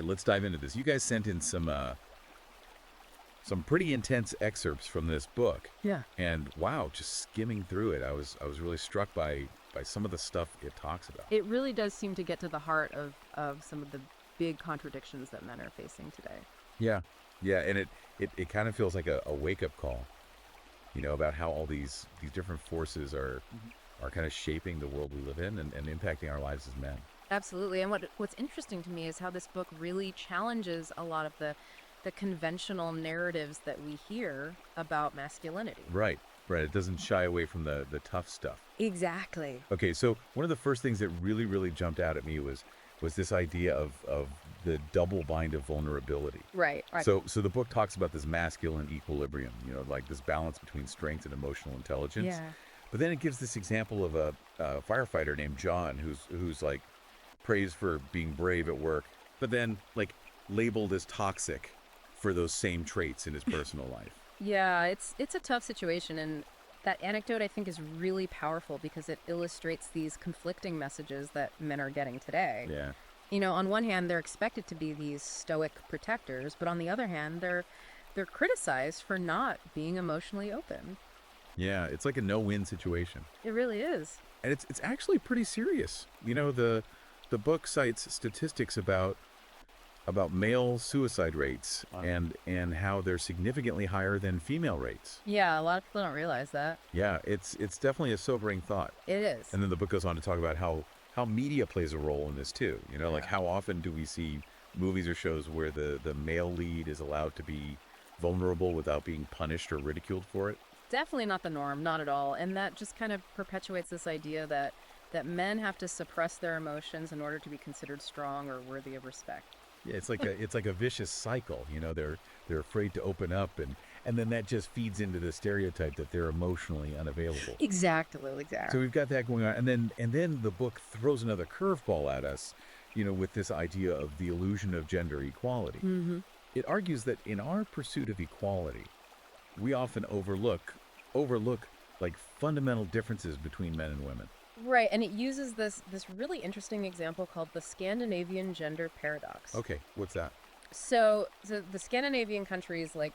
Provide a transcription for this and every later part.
right, let's dive into this. You guys sent in some pretty intense excerpts from this book. Yeah. And wow, just skimming through it, I was really struck by some of the stuff it talks about. It really does seem to get to the heart of some of the big contradictions that men are facing today. Yeah. Yeah, and it kind of feels like a wake-up call, about how all these different forces are kind of shaping the world we live in and impacting our lives as men. Absolutely. And what's interesting to me is how this book really challenges a lot of the conventional narratives that we hear about masculinity. Right. It doesn't shy away from the tough stuff. Exactly. Okay, so one of the first things that really jumped out at me was this idea of the double bind of vulnerability. Right. So the book talks about this masculine equilibrium, like this balance between strength and emotional intelligence. Yeah. But then it gives this example of a firefighter named John who's like praised for being brave at work, but then like labeled as toxic for those same traits in his personal life. Yeah, it's a tough situation, and that anecdote I think is really powerful because it illustrates these conflicting messages that men are getting today. Yeah. On one hand, they're expected to be these stoic protectors, but on the other hand, they're criticized for not being emotionally open. Yeah, it's like a no-win situation. It really is. And it's actually pretty serious. The book cites statistics about male suicide rates and how they're significantly higher than female rates. Yeah, a lot of people don't realize that. Yeah, it's definitely a sobering thought. It is. And then the book goes on to talk about how media plays a role in this too. Like how often do we see movies or shows where the male lead is allowed to be vulnerable without being punished or ridiculed for it? Definitely not the norm, not at all. And that just kind of perpetuates this idea that men have to suppress their emotions in order to be considered strong or worthy of respect. Yeah, it's like a vicious cycle. They're afraid to open up, and then that just feeds into the stereotype that they're emotionally unavailable. Exactly. So we've got that going on, and then the book throws another curveball at us, with this idea of the illusion of gender equality. Mm-hmm. It argues that in our pursuit of equality, we often overlook like fundamental differences between men and women. Right, and it uses this really interesting example called the Scandinavian gender paradox. Okay, what's that? So the Scandinavian countries like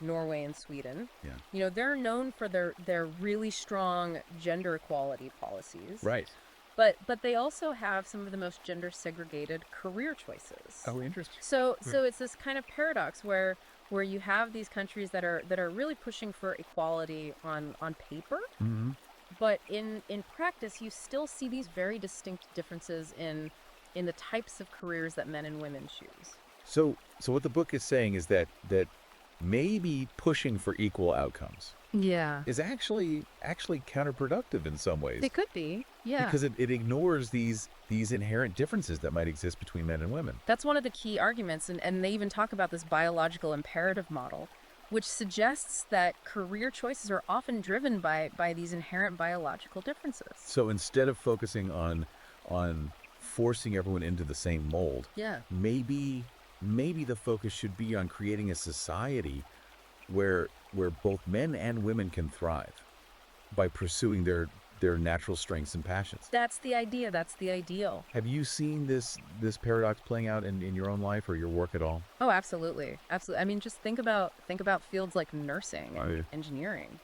Norway and Sweden, they're known for their really strong gender equality policies. Right. But they also have some of the most gender segregated career choices. Oh, interesting. So it's this kind of paradox where you have these countries that are really pushing for equality on paper. Mm-hmm. But in practice, you still see these very distinct differences in the types of careers that men and women choose. So what the book is saying is that maybe pushing for equal outcomes is actually counterproductive in some ways. It could be, yeah. Because it ignores these inherent differences that might exist between men and women. That's one of the key arguments, and they even talk about this biological imperative model, which suggests that career choices are often driven by these inherent biological differences. So instead of focusing on forcing everyone into the same mold, maybe the focus should be on creating a society where both men and women can thrive by pursuing their natural strengths and passions. That's the idea. That's the ideal. Have you seen this paradox playing out in your own life or your work at all? Oh, absolutely. Absolutely. I mean, just think about fields like nursing and engineering.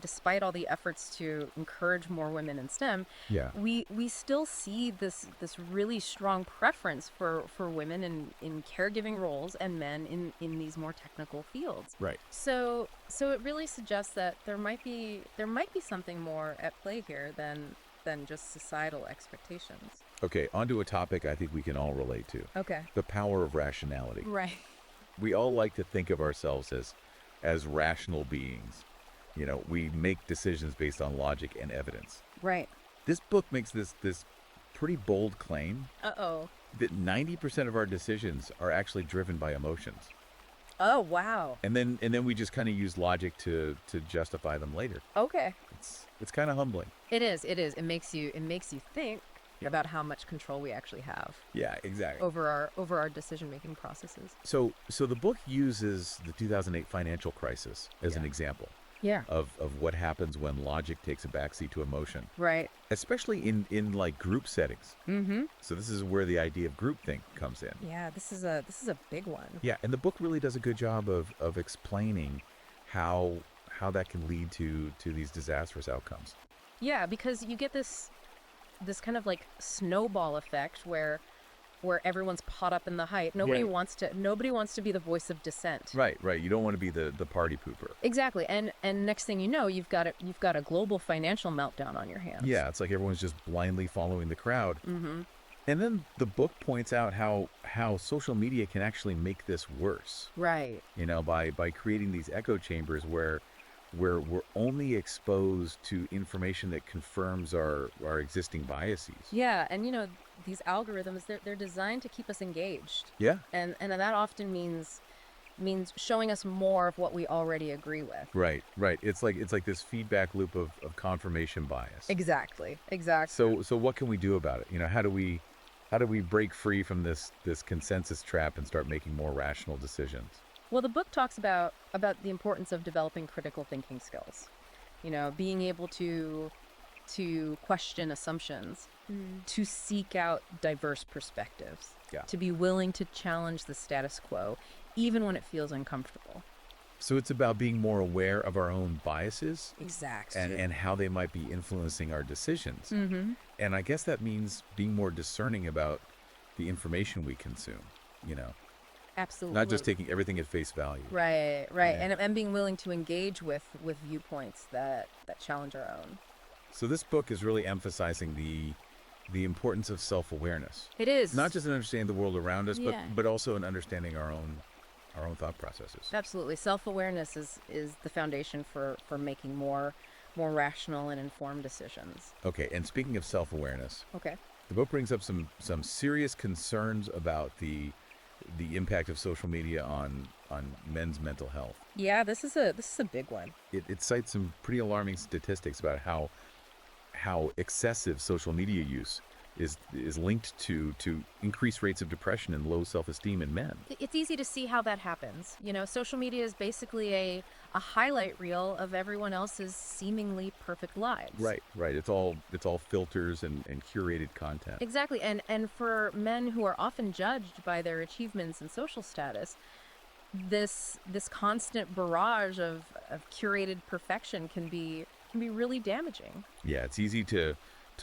Despite all the efforts to encourage more women in STEM, we still see this really strong preference for women in caregiving roles and men in these more technical fields. Right. So it really suggests that there might be something more at play here than just societal expectations. Okay, onto a topic I think we can all relate to. Okay. The power of rationality. Right. We all like to think of ourselves as rational beings. We make decisions based on logic and evidence. Right. This book makes this pretty bold claim. Uh-oh. That 90% of our decisions are actually driven by emotions. Oh, wow. And then we just kind of use logic to justify them later. Okay. It's kind of humbling. It is. It makes you think about how much control we actually have. Yeah, exactly. Over our decision-making processes. So the book uses the 2008 financial crisis as an example. of what happens when logic takes a backseat to emotion. Right. Especially in like group settings. So this is where the idea of groupthink comes in. Yeah, this is a big one. Yeah, and the book really does a good job of explaining how that can lead to these disastrous outcomes. Yeah, because you get this kind of like snowball effect where everyone's caught up in the hype. Nobody wants to be the voice of dissent. Right. You don't want to be the party pooper. Exactly. And next thing you know, you've got a global financial meltdown on your hands. Yeah, it's like everyone's just blindly following the crowd. And then the book points out how social media can actually make this worse. Right. By creating these echo chambers where we're only exposed to information that confirms our existing biases. Yeah, and these algorithms, they're designed to keep us engaged. Yeah. And that often means showing us more of what we already agree with. Right. It's like this feedback loop of confirmation bias. Exactly. So what can we do about it? How do we break free from this consensus trap and start making more rational decisions? Well, the book talks about the importance of developing critical thinking skills. Being able to question assumptions, to seek out diverse perspectives, to be willing to challenge the status quo, even when it feels uncomfortable. So it's about being more aware of our own biases. Exactly. And how they might be influencing our decisions. And I guess that means being more discerning about the information we consume, Absolutely. Not just taking everything at face value. Right. Yeah. And being willing to engage with viewpoints that challenge our own. So this book is really emphasizing the importance of self-awareness. It is. Not just in understanding the world around us, but also in understanding our own thought processes. Absolutely. Self-awareness is the foundation for making more rational and informed decisions. Okay, and speaking of self-awareness. Okay. The book brings up some serious concerns about the impact of social media on men's mental health. Yeah, this is a big one. It cites some pretty alarming statistics about how excessive social media use is linked to increased rates of depression and low self-esteem in men. It's easy to see how that happens. Social media is basically a highlight reel of everyone else's seemingly perfect lives. Right. It's all filters and curated content. Exactly. And for men who are often judged by their achievements and social status, this constant barrage of curated perfection can be really damaging. Yeah, it's easy to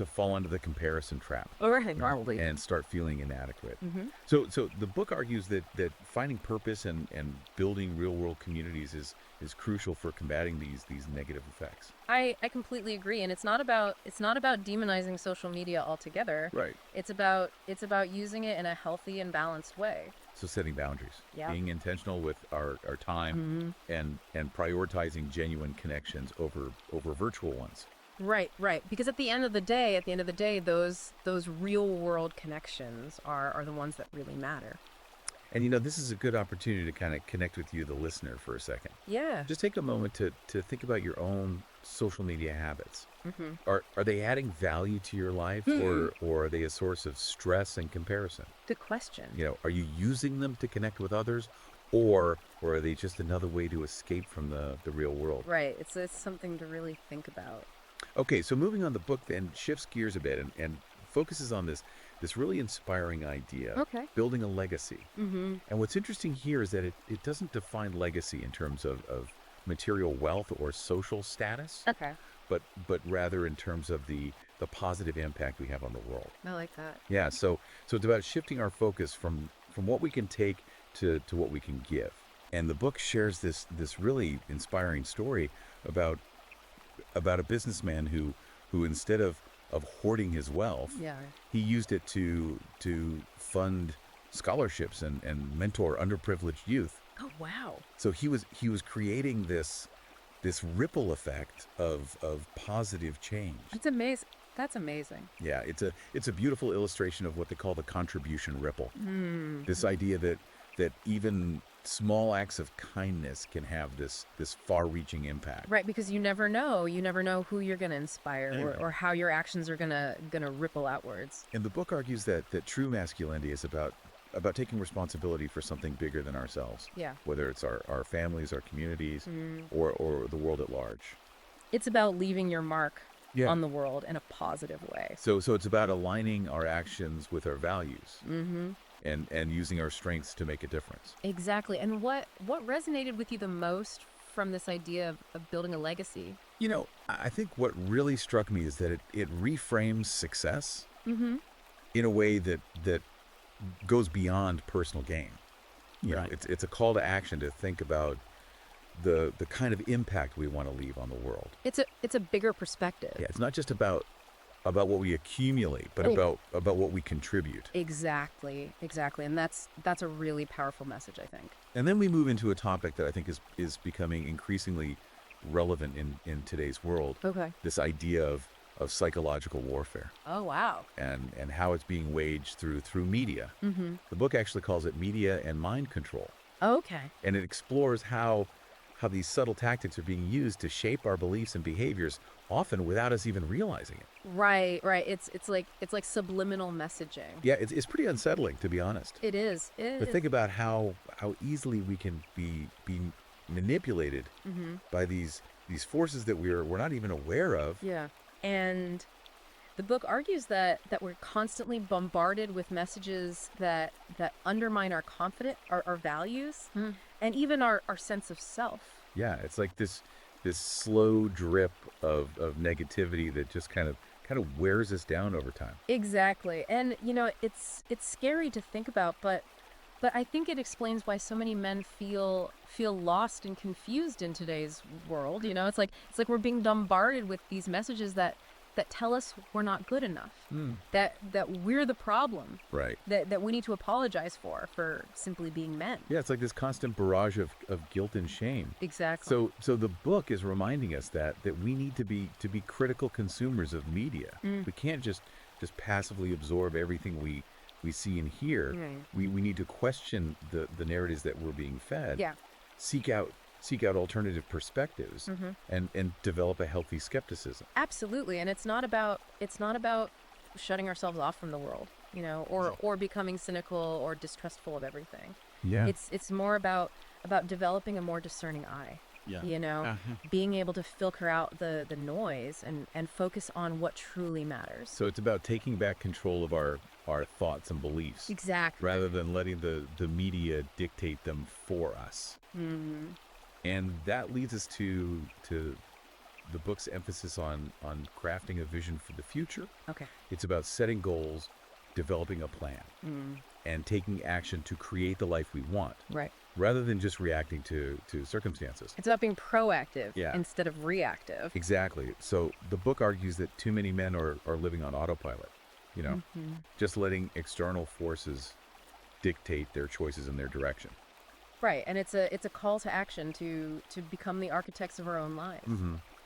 fall into the comparison trap. Normally. And start feeling inadequate. So the book argues that finding purpose and building real-world communities is crucial for combating these negative effects. I completely agree, and it's not about demonizing social media altogether. Right. It's about using it in a healthy and balanced way. So setting boundaries, being intentional with our time, and prioritizing genuine connections over virtual ones. Right. Because at the end of the day, those real world connections are the ones that really matter. And this is a good opportunity to kind of connect with you, the listener, for a second. Yeah. Just take a moment to think about your own social media habits. Are they adding value to your life, or are they a source of stress and comparison? Good question. Are you using them to connect with others, or are they just another way to escape from the real world? Right. It's something to really think about. Okay, so moving on, the book then shifts gears a bit and focuses on this really inspiring idea, building a legacy. And what's interesting here is that it doesn't define legacy in terms of material wealth or social status, but rather in terms of the positive impact we have on the world. I like that. Yeah, so it's about shifting our focus from what we can take to what we can give. And the book shares this really inspiring story about a businessman who instead of hoarding his wealth, he used it to fund scholarships and mentor underprivileged youth. Oh wow! So he was creating this ripple effect of positive change. It's amazing. That's amazing. Yeah, it's a beautiful illustration of what they call the contribution ripple. This idea that even small acts of kindness can have this far-reaching impact. Right, because you never know who you're going to inspire or how your actions are going to ripple outwards. And the book argues that true masculinity is about about taking responsibility for something bigger than ourselves. Yeah. Whether it's our families, our communities, or the world at large. It's about leaving your mark on the world in a positive way. So it's about aligning our actions with our values. And using our strengths to make a difference. Exactly. And what resonated with you the most from this idea of building a legacy? You know, I think what really struck me is that it reframes success in a way that goes beyond personal gain. You know, it's a call to action to think about the kind of impact we want to leave on the world. It's a bigger perspective. Yeah, it's not just about what we accumulate, but about what we contribute. Exactly. And that's a really powerful message, I think. And then we move into a topic that I think is becoming increasingly relevant in today's world. Okay. This idea of psychological warfare. Oh, wow. And how it's being waged through media. The book actually calls it Media and Mind Control. Okay. And it explores how these subtle tactics are being used to shape our beliefs and behaviors, often without us even realizing it. Right. It's like subliminal messaging. Yeah, it's pretty unsettling, to be honest. It is. But think about how easily we can be manipulated by these forces that we're not even aware of. Yeah. And the book argues that we're constantly bombarded with messages that undermine our confidence, our values, and even our sense of self. Yeah, it's like this slow drip of negativity that just kind of wears us down over time. Exactly. And you know, it's scary to think about, but I think it explains why so many men feel lost and confused in today's world. You know, it's like we're being bombarded with these messages that tell us we're not good enough, that we're the problem, right? That we need to apologize for simply being men. Yeah, it's like this constant barrage of guilt and shame. Exactly. So the book is reminding us that we need to be critical consumers of media. We can't just passively absorb everything we see and hear. We need to question the narratives that we're being fed. Yeah. Seek out alternative perspectives and develop a healthy skepticism. Absolutely. And it's not about shutting ourselves off from the world, you know, or becoming cynical or distrustful of everything. Yeah. It's more about developing a more discerning eye. Yeah. You know, being able to filter out the noise and focus on what truly matters. So it's about taking back control of our thoughts and beliefs. Exactly. Rather than letting the media dictate them for us. And that leads us to the book's emphasis on crafting a vision for the future. Okay. It's about setting goals, developing a plan, and taking action to create the life we want. Right. Rather than just reacting to circumstances. It's about being proactive instead of reactive. Exactly. So the book argues that too many men are living on autopilot, you know, just letting external forces dictate their choices and their direction. Right, and it's a call to action to become the architects of our own lives.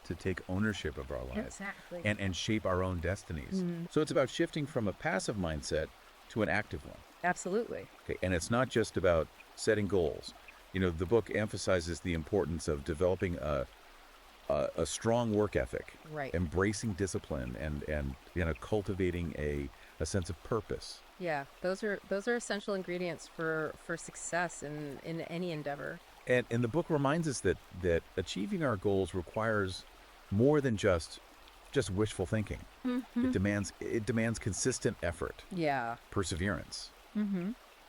To take ownership of our lives. Exactly. And shape our own destinies. So it's about shifting from a passive mindset to an active one. Absolutely. Okay, and it's not just about setting goals. You know, the book emphasizes the importance of developing a strong work ethic, right? Embracing discipline and cultivating a sense of purpose. Yeah, those are essential ingredients for success in any endeavor. And the book reminds us that achieving our goals requires more than just wishful thinking. It demands consistent effort. Yeah. Perseverance.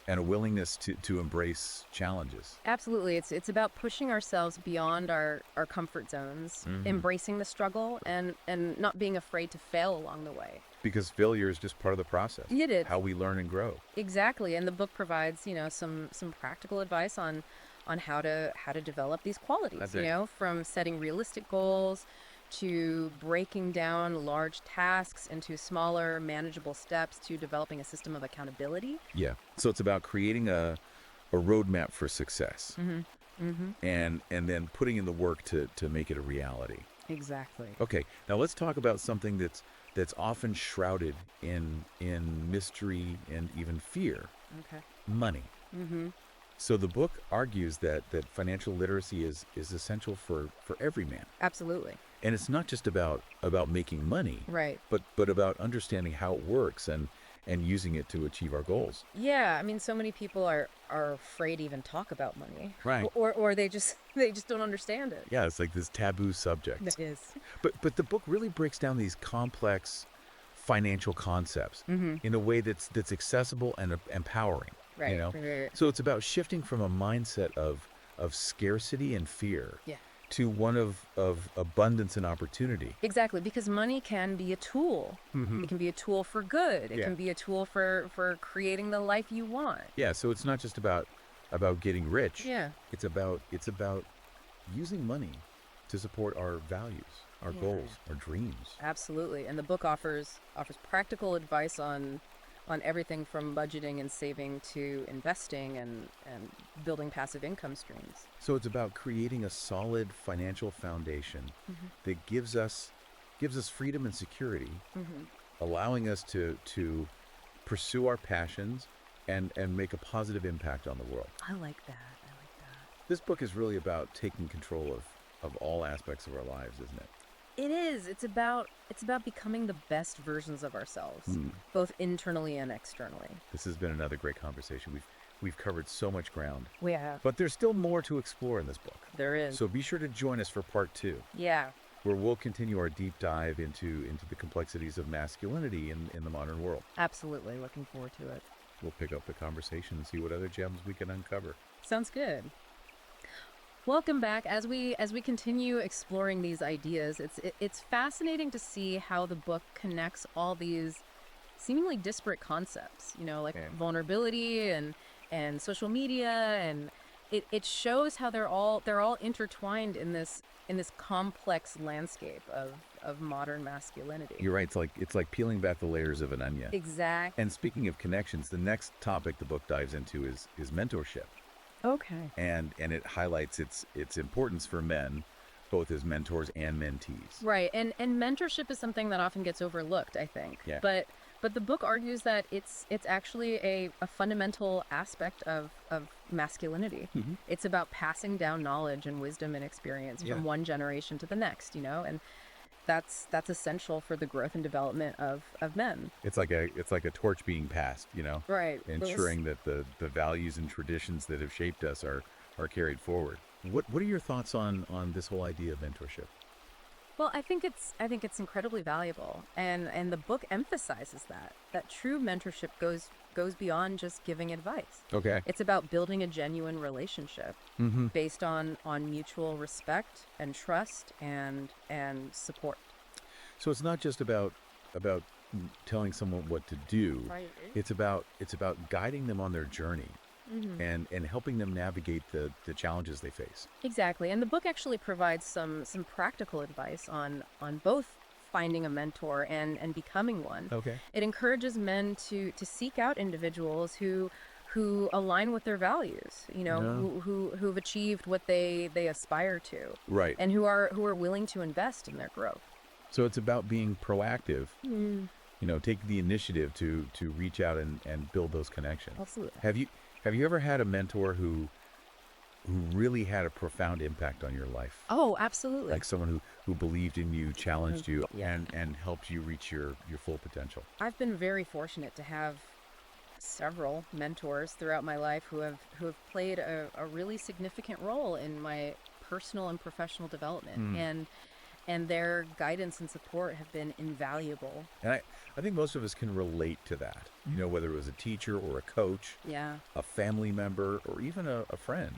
And a willingness to embrace challenges. Absolutely. It's about pushing ourselves beyond our comfort zones, embracing the struggle, and not being afraid to fail along the way. Because failure is just part of the process. It is. How we learn and grow. Exactly. And the book provides, you know, some practical advice on how to develop these qualities, you know, from setting realistic goals to breaking down large tasks into smaller, manageable steps to developing a system of accountability. Yeah. So it's about creating a roadmap for success. And then putting in the work to make it a reality. Exactly. Okay. Now let's talk about something that's often shrouded in mystery and even fear. Okay. Money. So the book argues that financial literacy is essential for every man. Absolutely. And it's not just about making money, right? But about understanding how it works and and using it to achieve our goals. Yeah, I mean, so many people are afraid to even talk about money. Right. Or they just don't understand it. Yeah, it's like this taboo subject. It is. But the book really breaks down these complex financial concepts in a way that's accessible and empowering. Right, You know? right. So it's about shifting from a mindset of scarcity and fear to one of abundance and opportunity. Exactly, because money can be a tool. It can be a tool for good. It can be a tool for creating the life you want. Yeah, so it's not just about getting rich. Yeah. It's about using money to support our values, our goals, our dreams. Absolutely. And the book offers practical advice on everything from budgeting and saving to investing and building passive income streams. So it's about creating a solid financial foundation that gives us freedom and security, allowing us to pursue our passions and make a positive impact on the world. I like that. This book is really about taking control of all aspects of our lives, isn't it? It is. It's about becoming the best versions of ourselves, both internally and externally. This has been another great conversation. We've covered so much ground. We have. But there's still more to explore in this book. There is. So be sure to join us for part 2. Yeah. Where we'll continue our deep dive into the complexities of masculinity in the modern world. Absolutely. Looking forward to it. We'll pick up the conversation and see what other gems we can uncover. Sounds good. Welcome back. As we continue exploring these ideas, it's fascinating to see how the book connects all these seemingly disparate concepts, like vulnerability and social media, and it shows how they're all intertwined in this complex landscape of modern masculinity. You're right. It's like peeling back the layers of an onion. Exactly. And speaking of connections, the next topic the book dives into is mentorship. Okay. And it highlights its importance for men, both as mentors and mentees. Right. And mentorship is something that often gets overlooked, I think. Yeah. But the book argues that it's actually a fundamental aspect of masculinity. It's about passing down knowledge and wisdom and experience from one generation to the next, and that's essential for the growth and development of men. It's like a torch being passed, Right. Ensuring that the values and traditions that have shaped us are carried forward. What are your thoughts on this whole idea of mentorship? Well, I think it's incredibly valuable, and the book emphasizes that true mentorship goes beyond just giving advice. Okay. It's about building a genuine relationship based on mutual respect and trust and support. So it's not just about telling someone what to do. Right. It's about guiding them on their journey. And helping them navigate the challenges they face. Exactly. And the book actually provides some practical advice on both finding a mentor and becoming one. Okay. It encourages men to seek out individuals who align with their values, who've achieved what they aspire to. Right. And who are willing to invest in their growth. So it's about being proactive. Take the initiative to reach out and build those connections. Absolutely. Have you ever had a mentor who really had a profound impact on your life? Oh, absolutely. Like someone who believed in you, challenged you, and helped you reach your full potential? I've been very fortunate to have several mentors throughout my life who have played a really significant role in my personal and professional development. And their guidance and support have been invaluable. And I think most of us can relate to that, whether it was a teacher or a coach, a family member, or even a friend,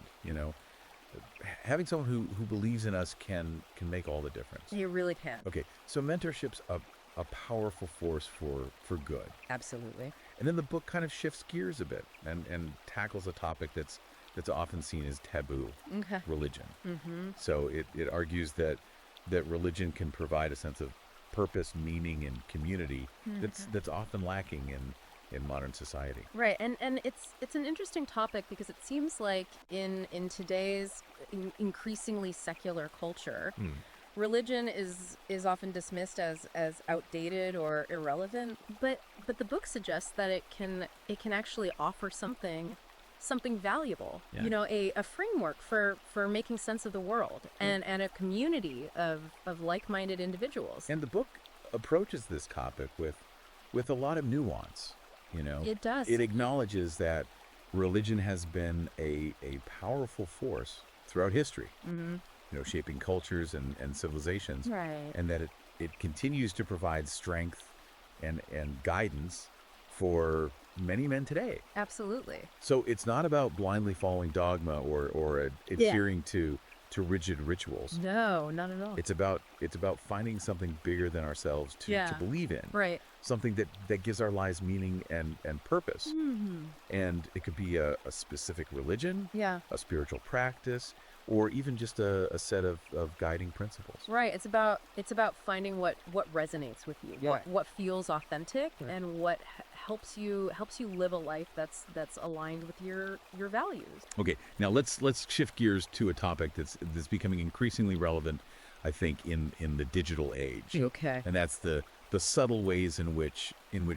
having someone who believes in us can make all the difference. You really can. Okay, so mentorship's a powerful force for good. Absolutely. And then the book kind of shifts gears a bit and tackles a topic that's often seen as taboo, religion. So it argues that religion can provide a sense of purpose, meaning, and community that's often lacking in modern society. Right, and it's an interesting topic because it seems like in today's increasingly secular culture, religion is often dismissed as outdated or irrelevant, but the book suggests that it can actually offer something valuable, a framework for making sense of the world and a community of like-minded individuals. And the book approaches this topic with a lot of nuance. It does. It acknowledges that religion has been a powerful force throughout history, shaping cultures and civilizations. Right. And that it continues to provide strength and guidance for many men today. Absolutely. So it's not about blindly following dogma or adhering to rigid rituals. No, not at all. It's about finding something bigger than ourselves to believe in. Right. Something that gives our lives meaning and purpose. And it could be a specific religion, a spiritual practice, or even just a set of guiding principles. Right. It's about finding what resonates with you, what feels authentic, and what helps you live a life that's aligned with your values. Okay, now let's shift gears to a topic that's becoming increasingly relevant, I think, in the digital age. Okay. And that's the subtle ways in which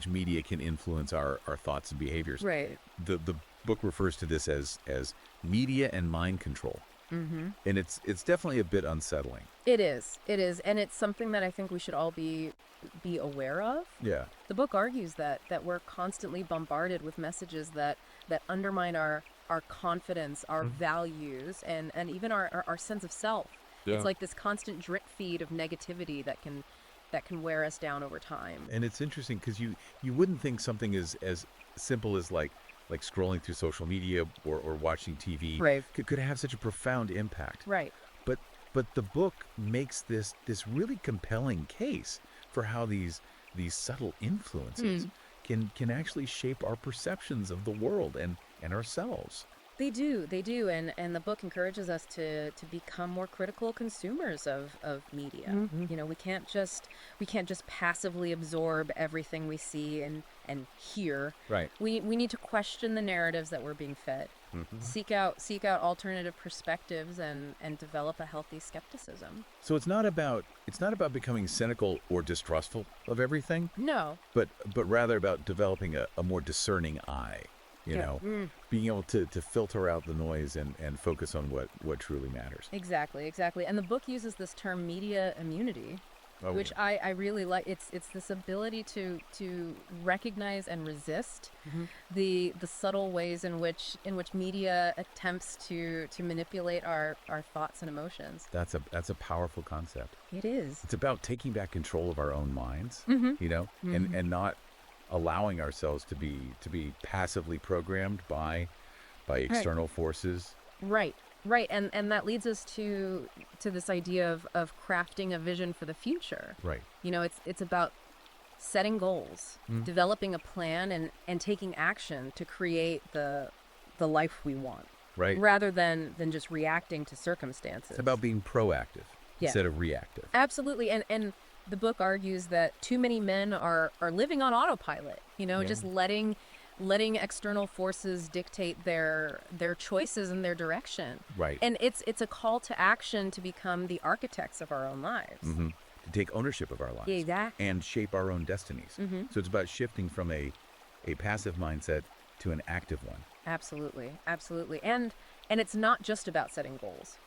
media can influence our thoughts and behaviors. Right. The book refers to this as media and mind control. And it's definitely a bit unsettling. It is, and it's something that I think we should all be aware of. Yeah. The book argues that we're constantly bombarded with messages that undermine our confidence, our values, and even our sense of self. Yeah. It's like this constant drip feed of negativity that can wear us down over time. And it's interesting because you wouldn't think something as simple as like scrolling through social media or watching TV could have such a profound impact. Right. But the book makes this really compelling case for how these subtle influences can actually shape our perceptions of the world and ourselves. They do, and the book encourages us to become more critical consumers of media. We can't just passively absorb everything we see and hear. Right. We need to question the narratives that we're being fed. Seek out alternative perspectives and develop a healthy skepticism. So it's not about becoming cynical or distrustful of everything. No. But rather about developing a more discerning eye. Being able to filter out the noise and focus on what truly matters. Exactly. And the book uses this term media immunity, which I really like. It's this ability to recognize and resist the subtle ways in which media attempts to manipulate our thoughts and emotions. That's a powerful concept. It is. It's about taking back control of our own minds, and not allowing ourselves to be passively programmed by external forces. Right. And that leads us to this idea of crafting a vision for the future. Right. It's about setting goals, developing a plan, and taking action to create the life we want. Right. Rather than just reacting to circumstances. It's about being proactive instead of reactive. Absolutely. And the book argues that too many men are living on autopilot, just letting external forces dictate their choices and their direction. Right. And it's a call to action to become the architects of our own lives. To take ownership of our lives. Exactly. And shape our own destinies. So it's about shifting from a passive mindset to an active one. Absolutely. And it's not just about setting goals,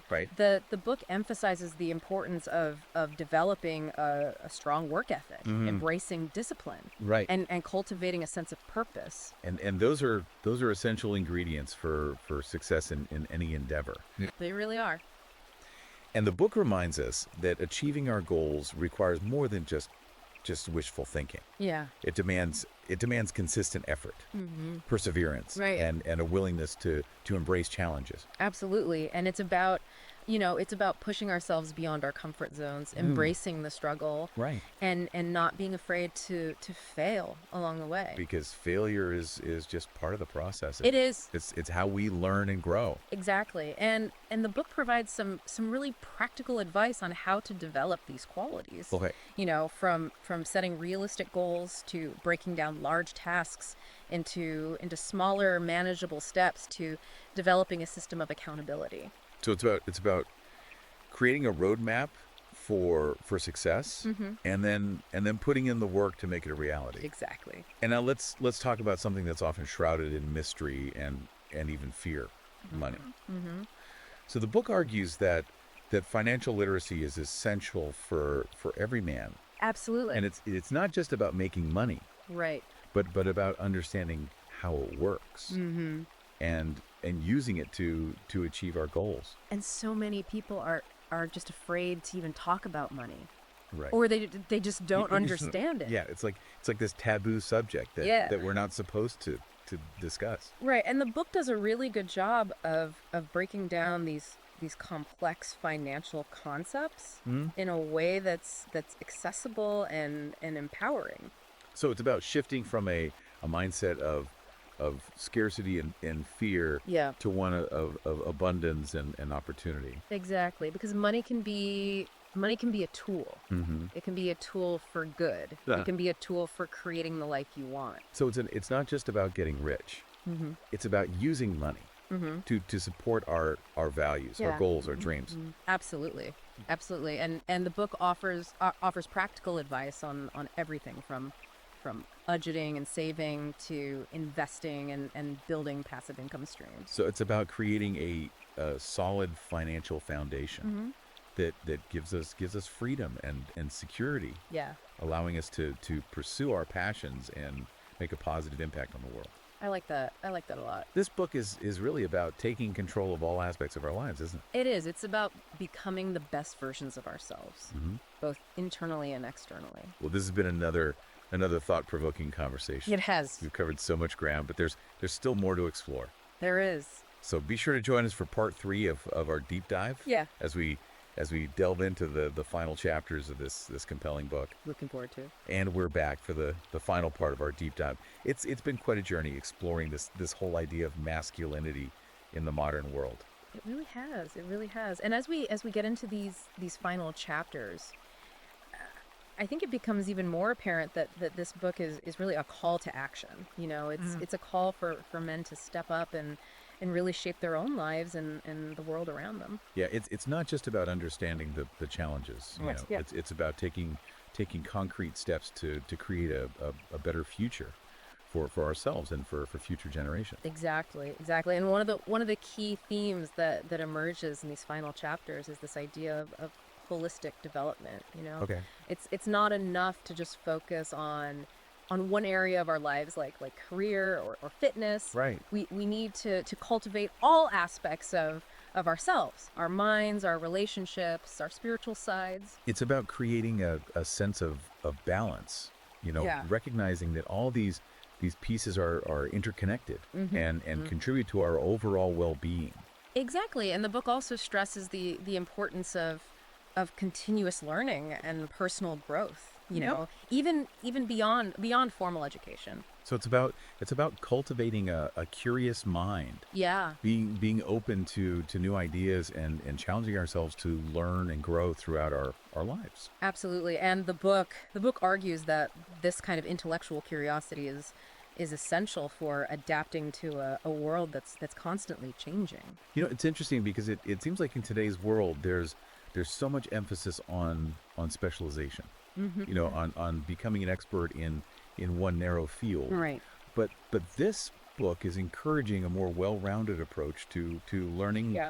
Right. The book emphasizes the importance of developing a strong work ethic, embracing discipline, right, and cultivating a sense of purpose. And those are essential ingredients for success in any endeavor. They really are. And the book reminds us that achieving our goals requires more than just wishful thinking. Yeah. It demands consistent effort, perseverance, right, and a willingness to embrace challenges. Absolutely. And it's about pushing ourselves beyond our comfort zones, embracing the struggle, right, and not being afraid to fail along the way. Because failure is just part of the process. It is. It's how we learn and grow. Exactly. And the book provides some really practical advice on how to develop these qualities. Okay. From setting realistic goals to breaking down large tasks into smaller, manageable steps to developing a system of accountability. So it's about creating a roadmap for success, and then putting in the work to make it a reality. Exactly. And now let's talk about something that's often shrouded in mystery and even fear, money. So the book argues that financial literacy is essential for every man. Absolutely. And it's not just about making money. Right. but about understanding how it works. And using it to achieve our goals. And so many people are just afraid to even talk about money. Right. Or they just don't understand it. Yeah, it's like this taboo subject that we're not supposed to discuss. Right, and the book does a really good job of breaking down these complex financial concepts in a way that's accessible and empowering. So it's about shifting from a mindset of scarcity and fear to one of abundance and opportunity. Exactly, because money can be a tool. It can be a tool for good. It can be a tool for creating the life you want. So it's not just about getting rich. It's about using money to support our values, our goals, our dreams. Absolutely. And the book offers practical advice on everything from budgeting and saving to investing and building passive income streams. So it's about creating a solid financial foundation that gives us freedom and security. Yeah. Allowing us to pursue our passions and make a positive impact on the world. I like that a lot. This book is really about taking control of all aspects of our lives, isn't it? It is. It's about becoming the best versions of ourselves, both internally and externally. Well, this has been another thought-provoking conversation. It has. We've covered so much ground, but there's still more to explore. There is. So be sure to join us for part 3 of our deep dive. Yeah. As we delve into the final chapters of this compelling book. Looking forward to it. And we're back for the final part of our deep dive. It's been quite a journey exploring this whole idea of masculinity in the modern world. It really has. It really has. And as we get into these final chapters, I think it becomes even more apparent that this book is really a call to action. You know, it's a call for men to step up and really shape their own lives and the world around them. Yeah, it's not just about understanding the challenges. You know, yeah. It's about taking concrete steps to create a better future for ourselves and for future generations. Exactly. And one of the key themes that emerges in these final chapters is this idea of holistic development. You know, okay. It's not enough to just focus on one area of our lives like career or fitness. Right. We need to cultivate all aspects of ourselves, our minds, our relationships, our spiritual sides. It's about creating a sense of balance, you know, recognizing that all these pieces are interconnected and contribute to our overall well-being. Exactly. And the book also stresses the importance of continuous learning and personal growth. You know, even beyond formal education. So it's about cultivating a curious mind. Yeah. Being open to new ideas and challenging ourselves to learn and grow throughout our lives. Absolutely. And the book argues that this kind of intellectual curiosity is essential for adapting to a world that's constantly changing. You know, it's interesting because it seems like in today's world there's so much emphasis on specialization. You know, on becoming an expert in one narrow field. Right. But this book is encouraging a more well-rounded approach to learning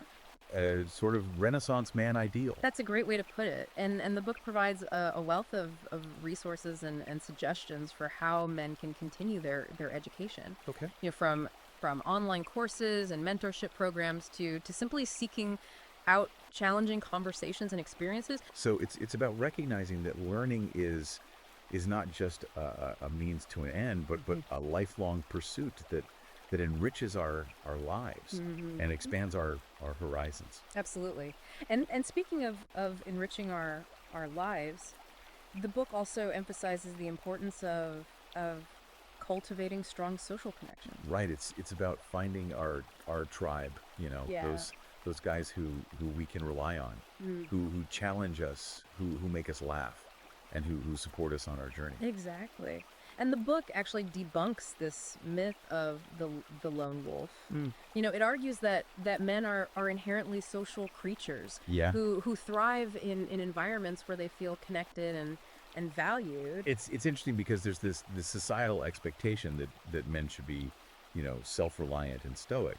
a sort of Renaissance man ideal. That's a great way to put it. And the book provides a wealth of resources and suggestions for how men can continue their education. Okay. You know, from online courses and mentorship programs to simply seeking out challenging conversations and experiences. So it's about recognizing that learning is not just a means to an end, but a lifelong pursuit that enriches our lives and expands our horizons. Absolutely. And speaking of enriching our lives, the book also emphasizes the importance of cultivating strong social connections. Right. It's about finding our tribe, you know, those guys who we can rely on, who challenge us, who make us laugh, and who support us on our journey. Exactly. And the book actually debunks this myth of the lone wolf. You know, it argues that men are inherently social creatures who thrive in environments where they feel connected and valued. It's interesting because there's this societal expectation that men should be, you know, self-reliant and stoic.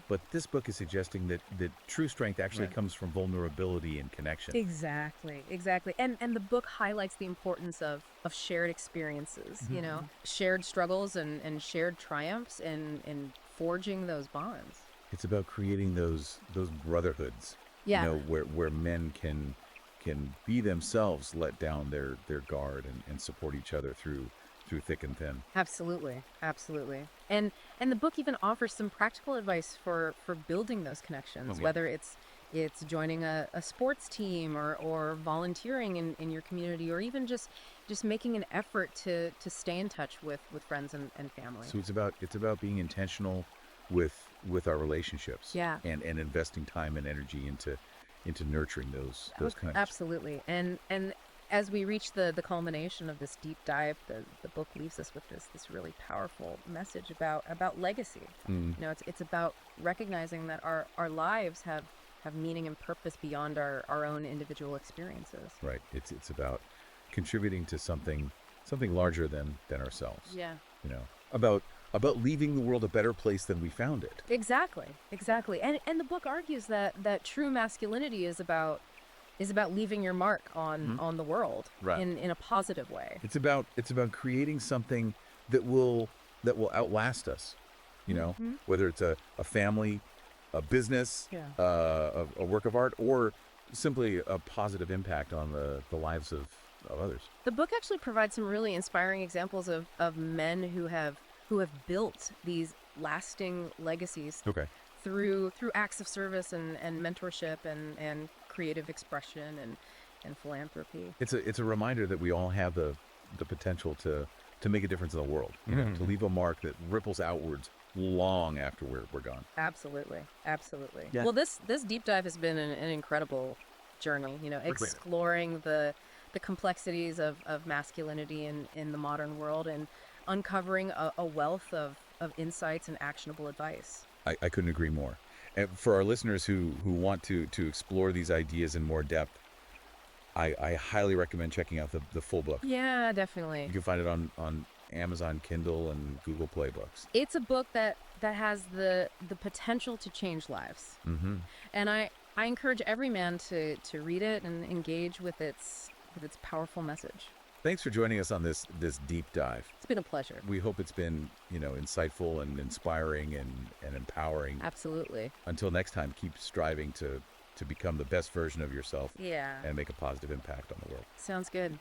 But this book is suggesting that true strength actually comes from vulnerability and connection. Exactly, exactly. And the book highlights the importance of shared experiences, shared struggles and shared triumphs and forging those bonds. It's about creating those brotherhoods, where men can be themselves, let down their guard and support each other through thick and thin. Absolutely, absolutely. And the book even offers some practical advice for building those connections, whether it's joining a sports team or volunteering in your community, or even just making an effort to stay in touch with friends and family. So it's about being intentional with our relationships, and investing time and energy into nurturing those connections. Absolutely. And as we reach the culmination of this deep dive, the book leaves us with this really powerful message about legacy. It's about recognizing that our lives have meaning and purpose beyond our own individual experiences. Right. It's about contributing to something larger than ourselves. Yeah. About leaving the world a better place than we found it. Exactly. And the book argues that true masculinity is about leaving your mark on the world, in a positive way. It's about creating something that will outlast us. Whether it's a family, a business, a work of art, or simply a positive impact on the lives of others. The book actually provides some really inspiring examples of men who have built these lasting legacies through acts of service and mentorship and creative expression and philanthropy. It's a reminder that we all have the potential to make a difference in the world, to leave a mark that ripples outwards long after we're gone. Absolutely. Yeah. Well, this deep dive has been an incredible journey, exploring the complexities of masculinity in the modern world and uncovering a wealth of insights and actionable advice. I couldn't agree more. And for our listeners who want to explore these ideas in more depth, I highly recommend checking out the full book. Yeah, definitely. You can find it on Amazon Kindle and Google Play Books. It's a book that has the potential to change lives. And I encourage every man to read it and engage with its powerful message. Thanks for joining us on this deep dive. It's been a pleasure. We hope it's been, insightful and inspiring and empowering. Absolutely. Until next time, keep striving to become the best version of yourself. Yeah. And make a positive impact on the world. Sounds good.